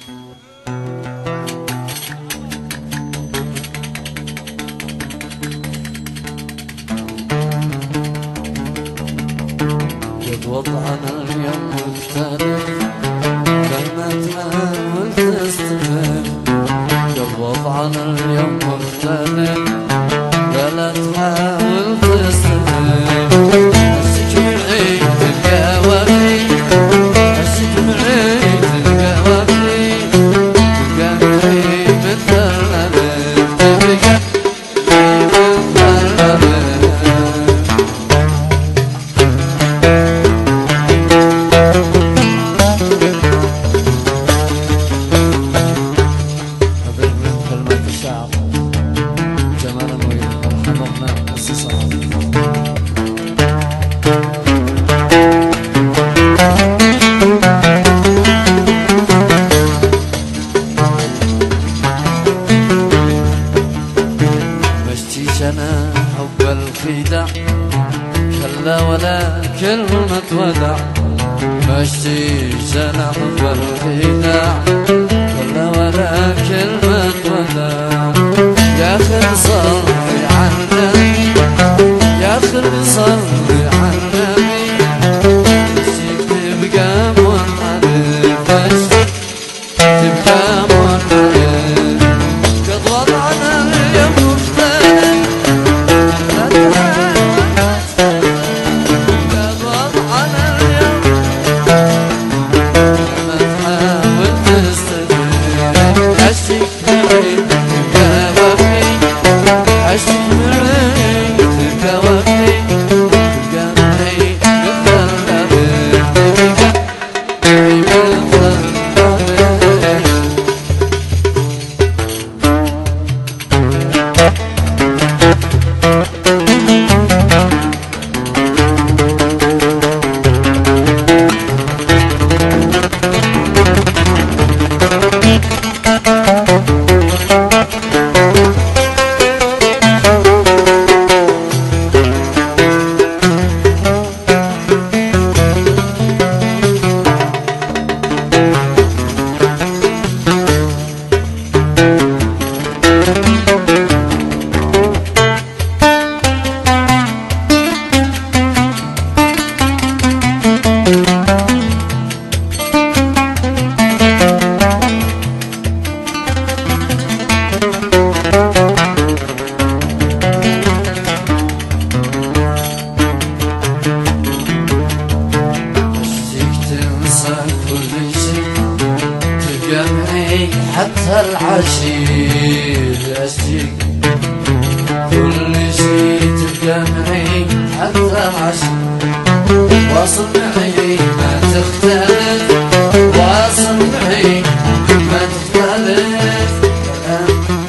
قد وضعنا اليوم مختلف مهما تحاول تستمر. قد وضعنا اليوم مختلف ولا تحاول تستمر. السجن عيد تلقى وفي، السجن عيد تلقى وفي، تلقى معي مثل الأبد تبقى مثل الأبد. مشتيشنا حب الخداع خلى ولا كلمة وداع. مشتيشنا حب الخداع خلى ولا كلمة وداع. يا أخي صلي على النبي، يا أخي صلي على النبي، نفسك تبقى منحرف، نفسك تبقى منحرف. قد وضعنا اليوم مختلف لا تحاول، قد وضعنا اليوم ما تحاول تستدير. عشتك بعيد تبقى وفي، عشتك بعيد تبقى وفي، تبقى معي مثل الأبد تبقى معي مثل الأبد. حتى العشير أشتيك كل شي تبقى معي حتى العشير. واصل معي ما تختلف، واصل معي ما تختلف.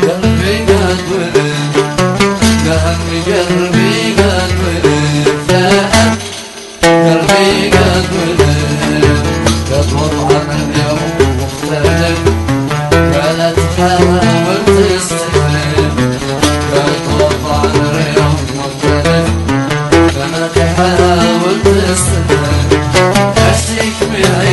قلبي قد ولد، قلبي قد ولد، قلبي قد ولد. قد وضعنا اليوم مختلف ولا تحاول تستسلم. قد وضعنا اليوم مختلف ولا تحاول تستسلم. عشتك معي